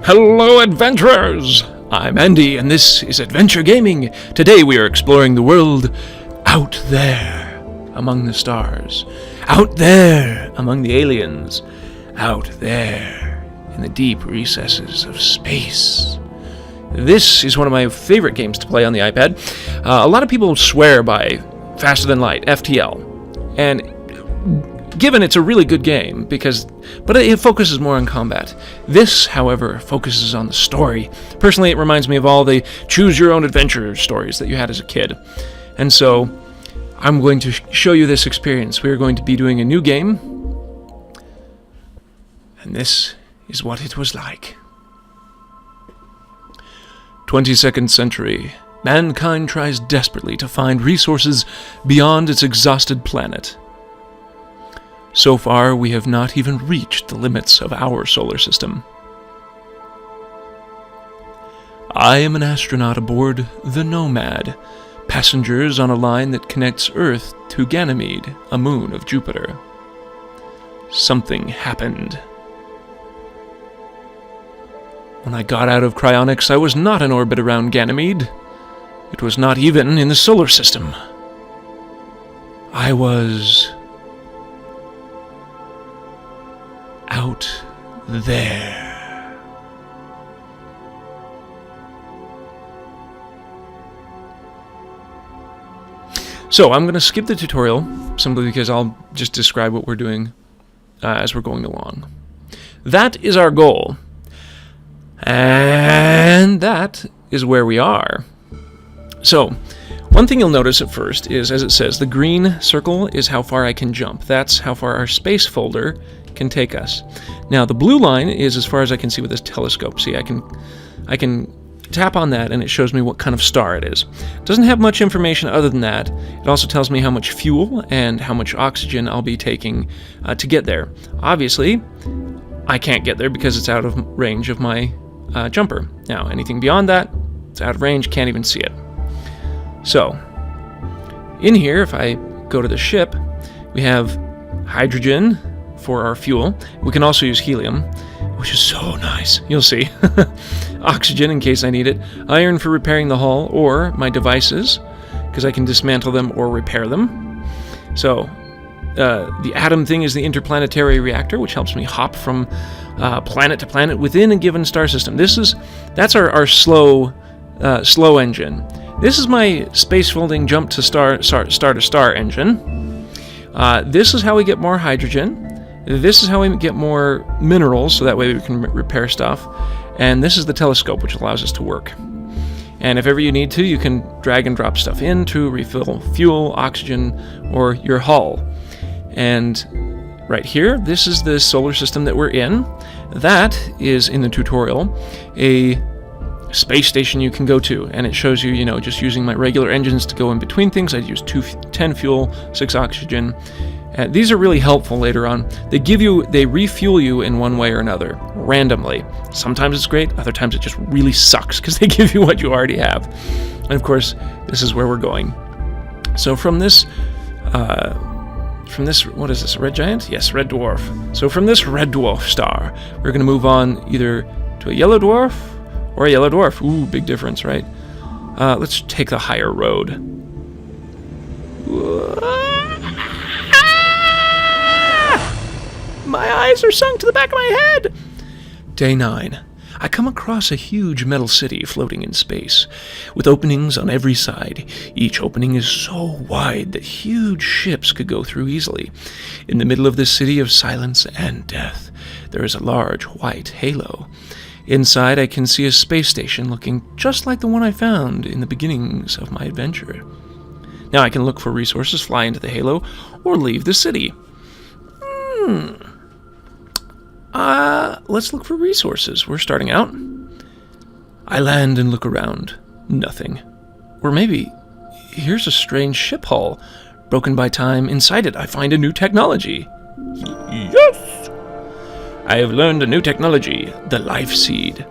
Hello, adventurers! I'm Andy, and this is Adventure Gaming. Today we are exploring the world out there among the stars, out there among the aliens, out there in the deep recesses of space. This is one of my favorite games to play on the iPad. A lot of people swear by Faster Than Light, FTL, and given it's a really good game, but it focuses more on combat. This, however, focuses on the story. Personally, it reminds me of all the choose-your-own-adventure stories that you had as a kid. And so, I'm going to show you this experience. We are going to be doing a new game, and this is what it was like. 22nd century. Mankind tries desperately to find resources beyond its exhausted planet. So far, we have not even reached the limits of our solar system. I am an astronaut aboard the Nomad, passengers on a line that connects Earth to Ganymede, a moon of Jupiter. Something happened. When I got out of cryonics, I was not in orbit around Ganymede. It was not even in the solar system. I was out there. So I'm going to skip the tutorial simply because I'll just describe what we're doing as we're going along. That is our goal. And that is where we are. So, one thing you'll notice at first is, as it says, the green circle is how far I can jump. That's how far our space folder can take us. Now, the blue line is as far as I can see with this telescope. See, I can tap on that and it shows me what kind of star it is. It doesn't have much information other than that. It also tells me how much fuel and how much oxygen I'll be taking to get there. Obviously, I can't get there because it's out of range of my jumper. Now, anything beyond that, it's out of range, can't even see it. So, in here, if I go to the ship, we have hydrogen for our fuel. We can also use helium, which is so nice. You'll see. Oxygen in case I need it. Iron for repairing the hull or my devices, because I can dismantle them or repair them. So, the atom thing is the interplanetary reactor, which helps me hop from planet to planet within a given star system. That's our slow engine. This is my space folding jump to star to star engine. This is how we get more hydrogen. This is how we get more minerals, so that way we can repair stuff. And this is the telescope, which allows us to work. And if ever you need to, you can drag and drop stuff in to refill fuel, oxygen, or your hull. And right here, this is the solar system that we're in. That is, in the tutorial, a space station you can go to, and it shows you, just using my regular engines to go in between things. I'd use 10 fuel, 6 oxygen. These are really helpful later on. They refuel you in one way or another, randomly. Sometimes it's great, other times it just really sucks, because they give you what you already have. And of course, this is where we're going. So from this, what is this, a red giant? Yes, red dwarf. So from this red dwarf star, we're going to move on either to a yellow dwarf or a yellow dwarf. Ooh, big difference, right? Let's take the higher road. My eyes are sunk to the back of my head! Day 9. I come across a huge metal city floating in space, with openings on every side. Each opening is so wide that huge ships could go through easily. In the middle of this city of silence and death, there is a large white halo. Inside, I can see a space station looking just like the one I found in the beginnings of my adventure. Now I can look for resources, fly into the halo, or leave the city. Let's look for resources. We're starting out. I land and look around. Nothing. Or maybe, here's a strange ship hull, broken by time. Inside it, I find a new technology. Yes! I have learned a new technology, the life seed.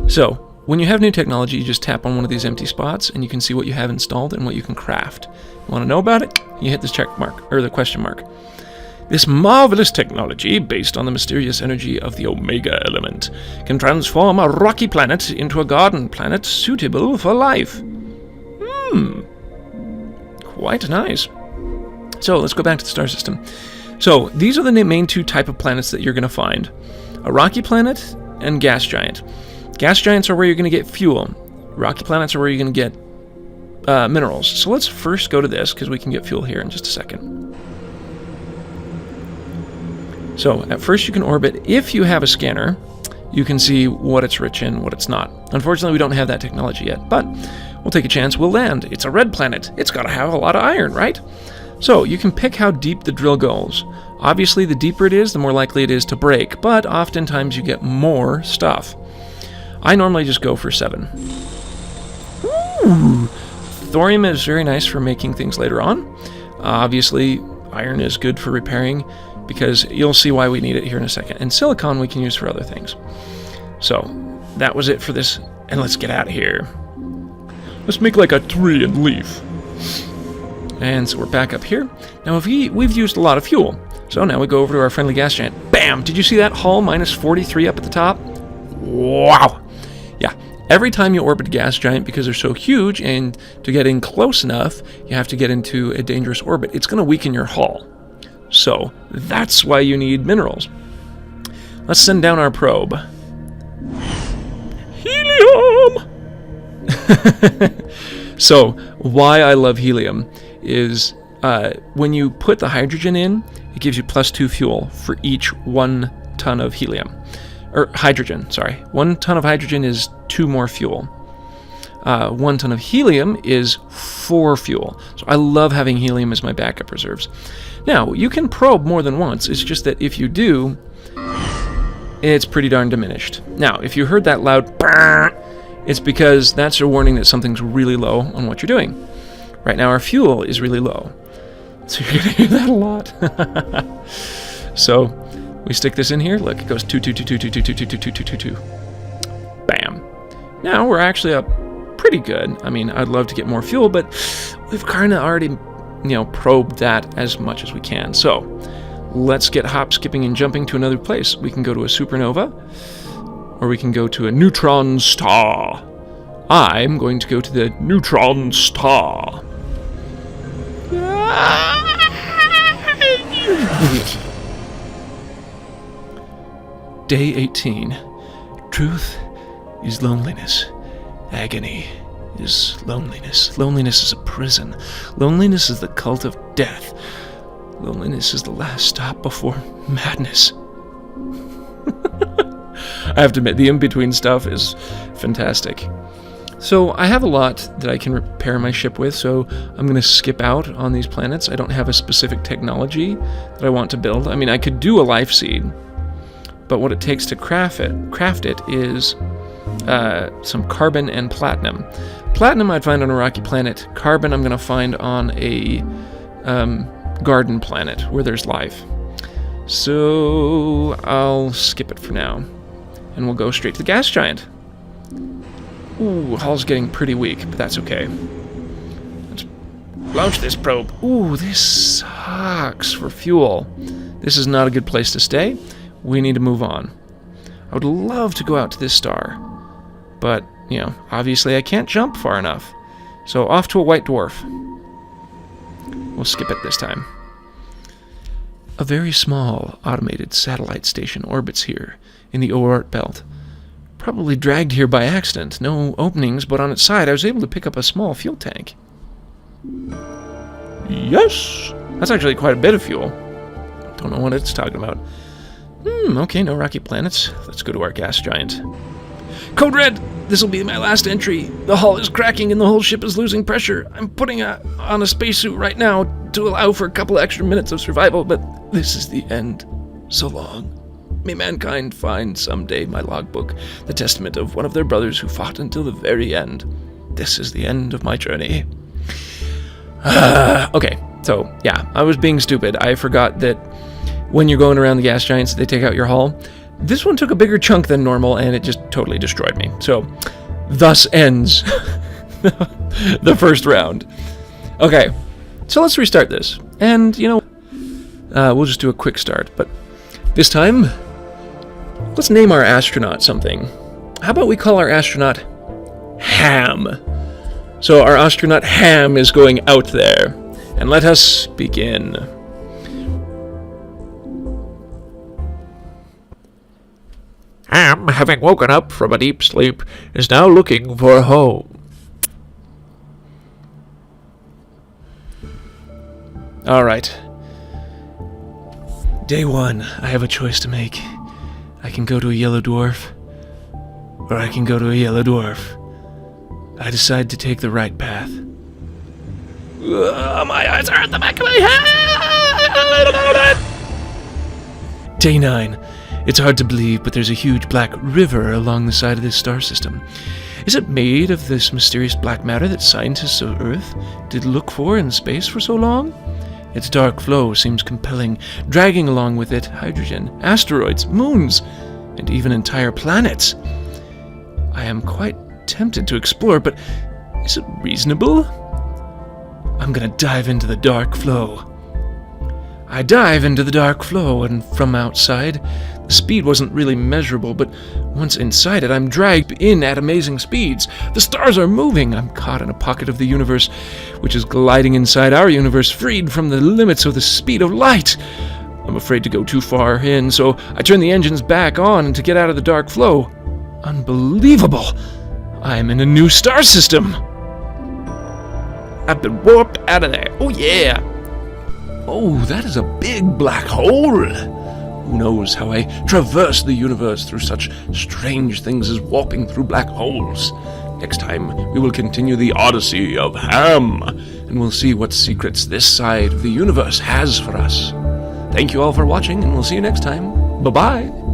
So, when you have new technology, you just tap on one of these empty spots, and you can see what you have installed and what you can craft. You want to know about it? You hit this check mark, or the question mark. This marvelous technology, based on the mysterious energy of the Omega element, can transform a rocky planet into a garden planet suitable for life. Quite nice. So let's go back to the star system. So these are the main two type of planets that you're going to find. A rocky planet and gas giant. Gas giants are where you're going to get fuel. Rocky planets are where you're going to get minerals. So let's first go to this, because we can get fuel here in just a second. So at first you can orbit. If you have a scanner, you can see what it's rich in, what it's not. Unfortunately, we don't have that technology yet, but we'll take a chance. We'll land. It's a red planet. It's got to have a lot of iron, right? So you can pick how deep the drill goes. Obviously, the deeper it is, the more likely it is to break, but oftentimes you get more stuff. I normally just go for 7. Ooh. Thorium is very nice for making things later on. Obviously, iron is good for repairing, because you'll see why we need it here in a second. And silicon we can use for other things. So, that was it for this, and let's get out of here. Let's make like a tree and leaf. And so we're back up here. Now we've used a lot of fuel. So now we go over to our friendly gas giant. Bam! Did you see that hull minus 43 up at the top? Wow! Yeah, every time you orbit a gas giant, because they're so huge, and to get in close enough, you have to get into a dangerous orbit. It's going to weaken your hull. So that's why you need minerals. Let's send down our probe. Helium! So why I love helium is when you put the hydrogen in, it gives you +2 fuel for each 1 ton of helium. Or hydrogen, sorry. 1 ton of hydrogen is 2 more fuel. 1 ton of helium is 4 fuel. So I love having helium as my backup reserves. Now, you can probe more than once. It's just that if you do, it's pretty darn diminished. Now, if you heard that loud brrr, it's because that's a warning that something's really low on what you're doing. Right now, our fuel is really low. So you're going to hear that a lot. So we stick this in here. Look, it goes 2, 2, 2, 2, 2, 2, 2, 2, 2, 2, 2, 2. Bam. Now we're actually up pretty good. I mean, I'd love to get more fuel, but we've kind of already, probed that as much as we can. So let's get hop, skipping, and jumping to another place. We can go to a supernova, or we can go to a neutron star. I'm going to go to the neutron star. Day 18. Truth is loneliness. Agony is loneliness. Loneliness is a prison. Loneliness is the cult of death. Loneliness is the last stop before madness. I have to admit, the in-between stuff is fantastic. So I have a lot that I can repair my ship with, so I'm going to skip out on these planets. I don't have a specific technology that I want to build. I mean, I could do a life seed, but what it takes to craft it is some carbon and platinum. Platinum I'd find on a rocky planet. Carbon I'm going to find on a garden planet where there's life. So I'll skip it for now, and we'll go straight to the gas giant. Ooh, hull's getting pretty weak, but that's okay. Let's launch this probe. Ooh, this sucks for fuel. This is not a good place to stay. We need to move on. I would love to go out to this star, but, obviously I can't jump far enough. So off to a white dwarf. We'll skip it this time. A very small, automated satellite station orbits here in the Oort belt. Probably dragged here by accident. No openings, but on its side I was able to pick up a small fuel tank. Yes! That's actually quite a bit of fuel. Don't know what it's talking about. Okay, no rocky planets. Let's go to our gas giant. Code Red! This'll be my last entry. The hull is cracking and the whole ship is losing pressure. I'm putting on a spacesuit right now to allow for a couple extra minutes of survival, but this is the end. So long. May mankind find someday my logbook, the testament of one of their brothers who fought until the very end. This is the end of my journey. Okay, so, yeah, I was being stupid. I forgot that when you're going around the gas giants, they take out your hull. This one took a bigger chunk than normal, and it just totally destroyed me. So, thus ends the first round. Okay, so let's restart this. And, We'll just do a quick start, but this time, let's name our astronaut something. How about we call our astronaut Ham? So our astronaut Ham is going out there, and let us begin. Ham, having woken up from a deep sleep, is now looking for a home. Alright. Day 1, I have a choice to make. I can go to a yellow dwarf, or I can go to a yellow dwarf. I decide to take the right path. My eyes are at the back of my head! Day 9. It's hard to believe, but there's a huge black river along the side of this star system. Is it made of this mysterious black matter that scientists of Earth did look for in space for so long? Its dark flow seems compelling, dragging along with it hydrogen, asteroids, moons, and even entire planets. I am quite tempted to explore, but is it reasonable? I'm gonna dive into the dark flow. I dive into the dark flow, and from outside, the speed wasn't really measurable, but once inside it, I'm dragged in at amazing speeds. The stars are moving. I'm caught in a pocket of the universe, which is gliding inside our universe, freed from the limits of the speed of light. I'm afraid to go too far in, so I turn the engines back on to get out of the dark flow. Unbelievable! I am in a new star system! I've been warped out of there. Oh yeah! Oh, that is a big black hole! Who knows how I traverse the universe through such strange things as warping through black holes. Next time, we will continue the Odyssey of Ham, and we'll see what secrets this side of the universe has for us. Thank you all for watching, and we'll see you next time. Bye-bye!